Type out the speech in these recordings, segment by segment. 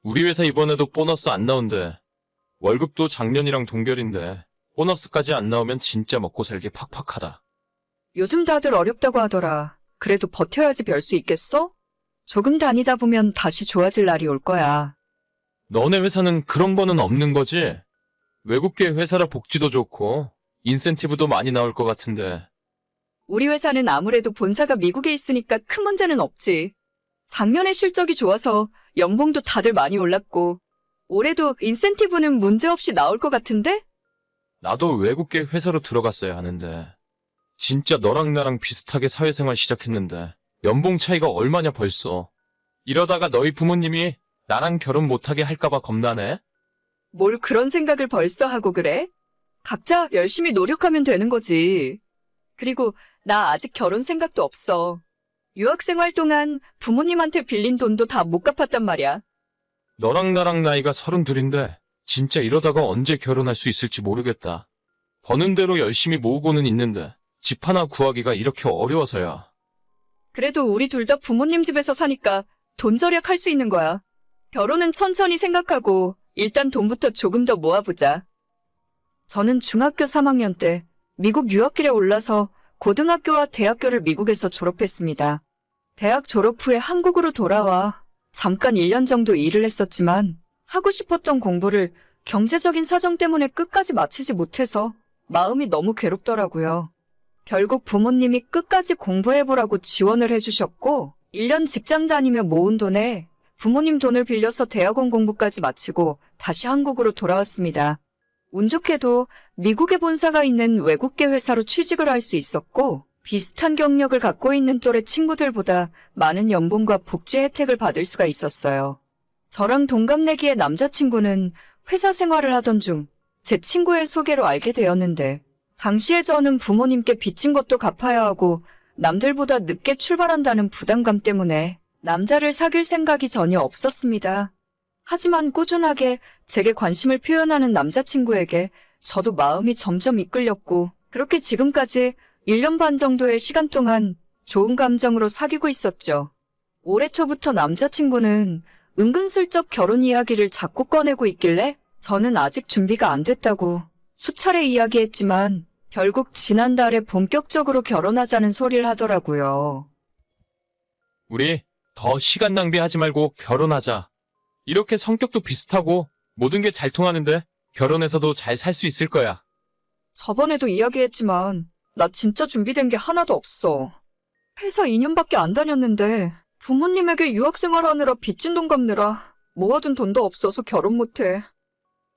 우리 회사 이번에도 보너스 안 나온대. 월급도 작년이랑 동결인데 보너스까지 안 나오면 진짜 먹고 살기 팍팍하다. 요즘 다들 어렵다고 하더라. 그래도 버텨야지 별 수 있겠어? 조금 다니다 보면 다시 좋아질 날이 올 거야. 너네 회사는 그런 거는 없는 거지? 외국계 회사라 복지도 좋고 인센티브도 많이 나올 것 같은데. 우리 회사는 아무래도 본사가 미국에 있으니까 큰 문제는 없지. 작년에 실적이 좋아서 연봉도 다들 많이 올랐고, 올해도 인센티브는 문제없이 나올 것 같은데? 나도 외국계 회사로 들어갔어야 하는데. 진짜 너랑 나랑 비슷하게 사회생활 시작했는데 연봉 차이가 얼마냐 벌써. 이러다가 너희 부모님이 나랑 결혼 못하게 할까봐 겁나네? 뭘 그런 생각을 벌써 하고 그래? 각자 열심히 노력하면 되는 거지. 그리고 나 아직 결혼 생각도 없어. 유학생활 동안 부모님한테 빌린 돈도 다 못 갚았단 말이야. 너랑 나랑 나이가 32인데 진짜 이러다가 언제 결혼할 수 있을지 모르겠다. 버는 대로 열심히 모으고는 있는데 집 하나 구하기가 이렇게 어려워서야. 그래도 우리 둘 다 부모님 집에서 사니까 돈 절약할 수 있는 거야. 결혼은 천천히 생각하고 일단 돈부터 조금 더 모아보자. 저는 중학교 3학년 때 미국 유학길에 올라서 고등학교와 대학교를 미국에서 졸업했습니다. 대학 졸업 후에 한국으로 돌아와 잠깐 1년 정도 일을 했었지만 하고 싶었던 공부를 경제적인 사정 때문에 끝까지 마치지 못해서 마음이 너무 괴롭더라고요. 결국 부모님이 끝까지 공부해보라고 지원을 해주셨고 1년 직장 다니며 모은 돈에 부모님 돈을 빌려서 대학원 공부까지 마치고 다시 한국으로 돌아왔습니다. 운 좋게도 미국에 본사가 있는 외국계 회사로 취직을 할 수 있었고 비슷한 경력을 갖고 있는 또래 친구들보다 많은 연봉과 복지 혜택을 받을 수가 있었어요. 저랑 동갑내기의 남자친구는 회사 생활을 하던 중 제 친구의 소개로 알게 되었는데 당시에 저는 부모님께 빚진 것도 갚아야 하고 남들보다 늦게 출발한다는 부담감 때문에 남자를 사귈 생각이 전혀 없었습니다. 하지만 꾸준하게 제게 관심을 표현하는 남자친구에게 저도 마음이 점점 이끌렸고 그렇게 지금까지 1년 반 정도의 시간 동안 좋은 감정으로 사귀고 있었죠. 올해 초부터 남자친구는 은근슬쩍 결혼 이야기를 자꾸 꺼내고 있길래 저는 아직 준비가 안 됐다고 수차례 이야기했지만 결국 지난달에 본격적으로 결혼하자는 소리를 하더라고요. 우리 더 시간 낭비하지 말고 결혼하자. 이렇게 성격도 비슷하고 모든 게 잘 통하는데 결혼해서도 잘 살 수 있을 거야. 저번에도 이야기했지만 나 진짜 준비된 게 하나도 없어. 회사 2년밖에 안 다녔는데 부모님에게 유학생활 하느라 빚진 돈 갚느라 모아둔 돈도 없어서 결혼 못해.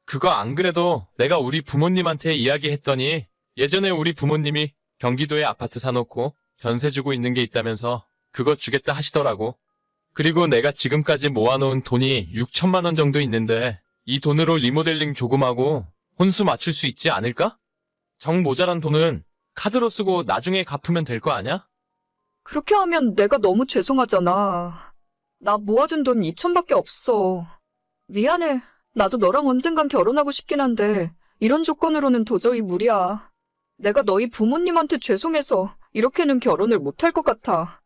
그거 안 그래도 내가 우리 부모님한테 이야기했더니 예전에 우리 부모님이 경기도에 아파트 사놓고 전세 주고 있는 게 있다면서 그거 주겠다 하시더라고. 그리고 내가 지금까지 모아놓은 돈이 6천만 원 정도 있는데 이 돈으로 리모델링 조금 하고 혼수 맞출 수 있지 않을까? 정 모자란 돈은 카드로 쓰고 나중에 갚으면 될 거 아냐? 그렇게 하면 내가 너무 죄송하잖아. 나 모아둔 돈 2천밖에 없어. 미안해. 나도 너랑 언젠간 결혼하고 싶긴 한데 이런 조건으로는 도저히 무리야. 내가 너희 부모님한테 죄송해서 이렇게는 결혼을 못할 것 같아.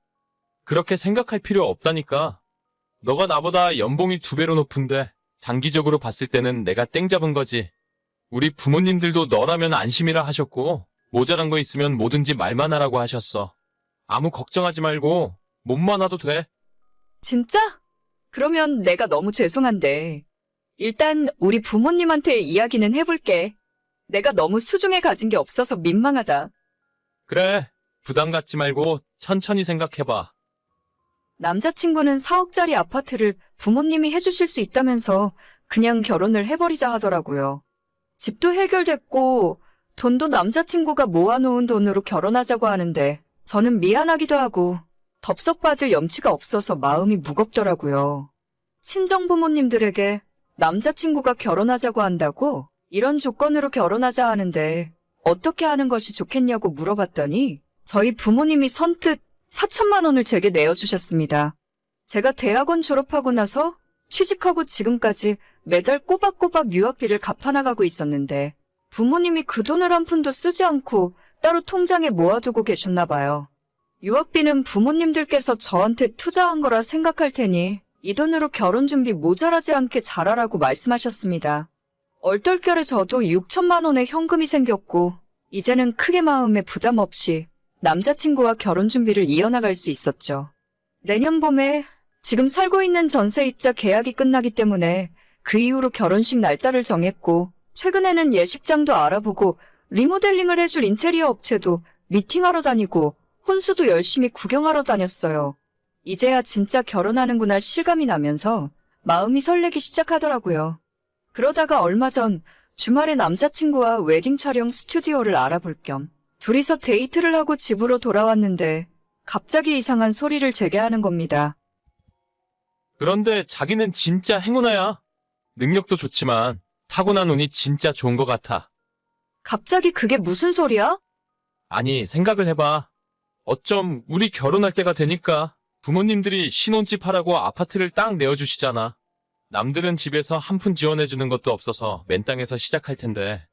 그렇게 생각할 필요 없다니까. 너가 나보다 연봉이 2배로 높은데 장기적으로 봤을 때는 내가 땡 잡은 거지. 우리 부모님들도 너라면 안심이라 하셨고 모자란 거 있으면 뭐든지 말만 하라고 하셨어. 아무 걱정하지 말고 몸만 와도 돼. 진짜? 그러면 내가 너무 죄송한데 일단 우리 부모님한테 이야기는 해볼게. 내가 너무 수중에 가진 게 없어서 민망하다. 그래, 부담 갖지 말고 천천히 생각해봐. 남자친구는 4억짜리 아파트를 부모님이 해주실 수 있다면서 그냥 결혼을 해버리자 하더라고요. 집도 해결됐고 돈도 남자친구가 모아놓은 돈으로 결혼하자고 하는데 저는 미안하기도 하고 덥석받을 염치가 없어서 마음이 무겁더라고요. 친정 부모님들에게 남자친구가 결혼하자고 한다고 이런 조건으로 결혼하자 하는데 어떻게 하는 것이 좋겠냐고 물어봤더니 저희 부모님이 선뜻 4천만 원을 제게 내어주셨습니다. 제가 대학원 졸업하고 나서 취직하고 지금까지 매달 꼬박꼬박 유학비를 갚아나가고 있었는데 부모님이 그 돈을 한 푼도 쓰지 않고 따로 통장에 모아두고 계셨나 봐요. 유학비는 부모님들께서 저한테 투자한 거라 생각할 테니 이 돈으로 결혼 준비 모자라지 않게 잘하라고 말씀하셨습니다. 얼떨결에 저도 6천만 원의 현금이 생겼고 이제는 크게 마음에 부담 없이 남자친구와 결혼 준비를 이어나갈 수 있었죠. 내년 봄에 지금 살고 있는 전세입자 계약이 끝나기 때문에 그 이후로 결혼식 날짜를 정했고 최근에는 예식장도 알아보고 리모델링을 해줄 인테리어 업체도 미팅하러 다니고 혼수도 열심히 구경하러 다녔어요. 이제야 진짜 결혼하는구나 실감이 나면서 마음이 설레기 시작하더라고요. 그러다가 얼마 전 주말에 남자친구와 웨딩 촬영 스튜디오를 알아볼 겸 둘이서 데이트를 하고 집으로 돌아왔는데 갑자기 이상한 소리를 제게 하는 겁니다. 그런데 자기는 진짜 행운아야. 능력도 좋지만 타고난 운이 진짜 좋은 것 같아. 갑자기 그게 무슨 소리야? 아니, 생각을 해봐. 어쩜 우리 결혼할 때가 되니까 부모님들이 신혼집 하라고 아파트를 딱 내어주시잖아. 남들은 집에서 한 푼 지원해주는 것도 없어서 맨 땅에서 시작할 텐데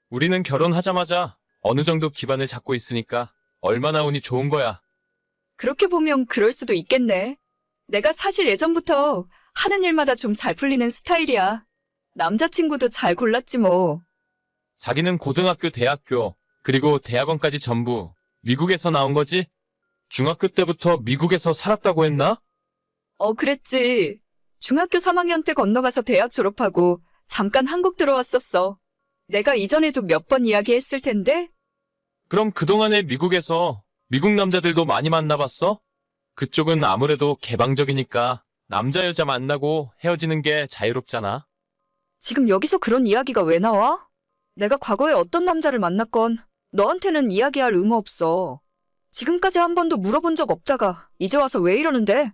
우리는 결혼하자마자 어느 정도 기반을 잡고 있으니까 얼마나 운이 좋은 거야. 그렇게 보면 그럴 수도 있겠네. 내가 사실 예전부터 하는 일마다 좀 잘 풀리는 스타일이야. 남자친구도 잘 골랐지 뭐. 자기는 고등학교, 대학교, 그리고 대학원까지 전부 미국에서 나온 거지? 중학교 때부터 미국에서 살았다고 했나? 그랬지. 중학교 3학년 때 건너가서 대학 졸업하고 잠깐 한국 들어왔었어. 내가 이전에도 몇 번 이야기했을 텐데. 그럼 그동안에 미국에서 미국 남자들도 많이 만나봤어? 그쪽은 아무래도 개방적이니까 남자 여자 만나고 헤어지는 게 자유롭잖아. 지금 여기서 그런 이야기가 왜 나와? 내가 과거에 어떤 남자를 만났건 너한테는 이야기할 의무 없어. 지금까지 한 번도 물어본 적 없다가 이제 와서 왜 이러는데?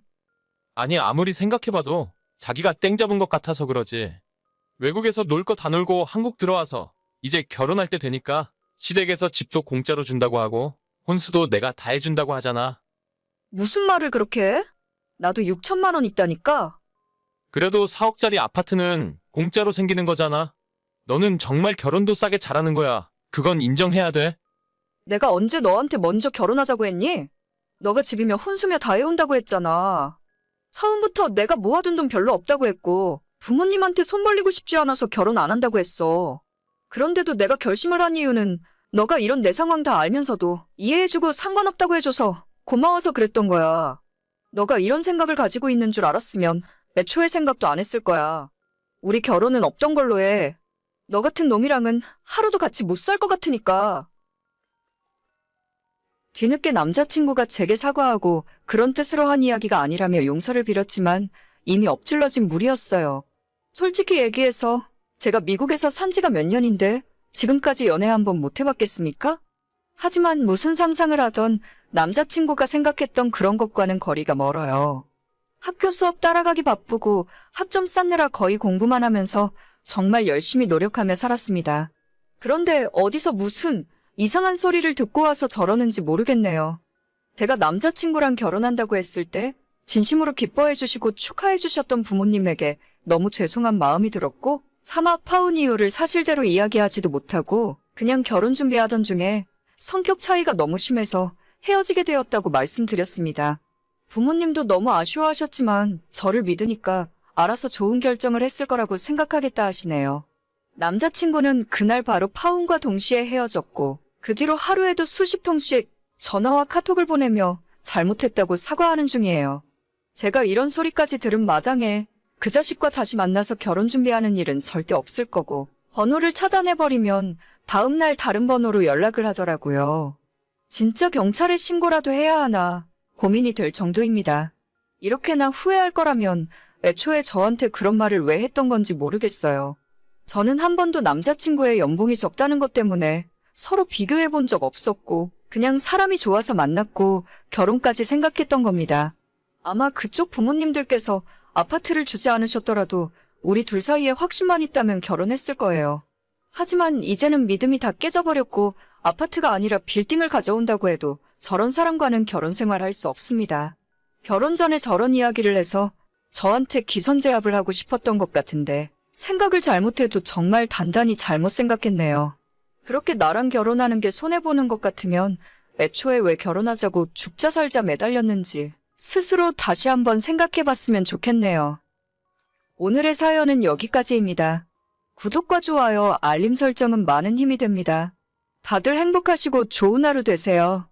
아니, 아무리 생각해봐도 자기가 땡 잡은 것 같아서 그러지. 외국에서 놀 거 다 놀고 한국 들어와서 이제 결혼할 때 되니까 시댁에서 집도 공짜로 준다고 하고 혼수도 내가 다 해준다고 하잖아. 무슨 말을 그렇게 해? 나도 6천만 원 있다니까? 그래도 4억짜리 아파트는 공짜로 생기는 거잖아. 너는 정말 결혼도 싸게 잘하는 거야. 그건 인정해야 돼. 내가 언제 너한테 먼저 결혼하자고 했니? 너가 집이며 혼수며 다 해온다고 했잖아. 처음부터 내가 모아둔 돈 별로 없다고 했고 부모님한테 손 벌리고 싶지 않아서 결혼 안 한다고 했어. 그런데도 내가 결심을 한 이유는 너가 이런 내 상황 다 알면서도 이해해주고 상관없다고 해줘서 고마워서 그랬던 거야. 너가 이런 생각을 가지고 있는 줄 알았으면 애초에 생각도 안 했을 거야. 우리 결혼은 없던 걸로 해. 너 같은 놈이랑은 하루도 같이 못 살 것 같으니까. 뒤늦게 남자친구가 제게 사과하고 그런 뜻으로 한 이야기가 아니라며 용서를 빌었지만 이미 엎질러진 물이었어요. 솔직히 얘기해서 제가 미국에서 산 지가 몇 년인데 지금까지 연애 한번 못 해봤겠습니까? 하지만 무슨 상상을 하던 남자친구가 생각했던 그런 것과는 거리가 멀어요. 학교 수업 따라가기 바쁘고 학점 쌓느라 거의 공부만 하면서 정말 열심히 노력하며 살았습니다. 그런데 어디서 무슨 이상한 소리를 듣고 와서 저러는지 모르겠네요. 제가 남자친구랑 결혼한다고 했을 때 진심으로 기뻐해 주시고 축하해 주셨던 부모님에게 너무 죄송한 마음이 들었고 차마 파혼 이유를 사실대로 이야기하지도 못하고 그냥 결혼 준비하던 중에 성격 차이가 너무 심해서 헤어지게 되었다고 말씀드렸습니다. 부모님도 너무 아쉬워하셨지만 저를 믿으니까 알아서 좋은 결정을 했을 거라고 생각하겠다 하시네요. 남자친구는 그날 바로 파혼과 동시에 헤어졌고 그 뒤로 하루에도 수십 통씩 전화와 카톡을 보내며 잘못했다고 사과하는 중이에요. 제가 이런 소리까지 들은 마당에 그 자식과 다시 만나서 결혼 준비하는 일은 절대 없을 거고 번호를 차단해버리면 다음날 다른 번호로 연락을 하더라고요. 진짜 경찰에 신고라도 해야 하나 고민이 될 정도입니다. 이렇게나 후회할 거라면 애초에 저한테 그런 말을 왜 했던 건지 모르겠어요. 저는 한 번도 남자친구의 연봉이 적다는 것 때문에 서로 비교해 본 적 없었고 그냥 사람이 좋아서 만났고 결혼까지 생각했던 겁니다. 아마 그쪽 부모님들께서 아파트를 주지 않으셨더라도 우리 둘 사이에 확신만 있다면 결혼했을 거예요. 하지만 이제는 믿음이 다 깨져버렸고 아파트가 아니라 빌딩을 가져온다고 해도 저런 사람과는 결혼 생활할 수 없습니다. 결혼 전에 저런 이야기를 해서 저한테 기선제압을 하고 싶었던 것 같은데 생각을 잘못해도 정말 단단히 잘못 생각했네요. 그렇게 나랑 결혼하는 게 손해보는 것 같으면 애초에 왜 결혼하자고 죽자 살자 매달렸는지 스스로 다시 한번 생각해 봤으면 좋겠네요. 오늘의 사연은 여기까지입니다. 구독과 좋아요, 알림 설정은 많은 힘이 됩니다. 다들 행복하시고 좋은 하루 되세요.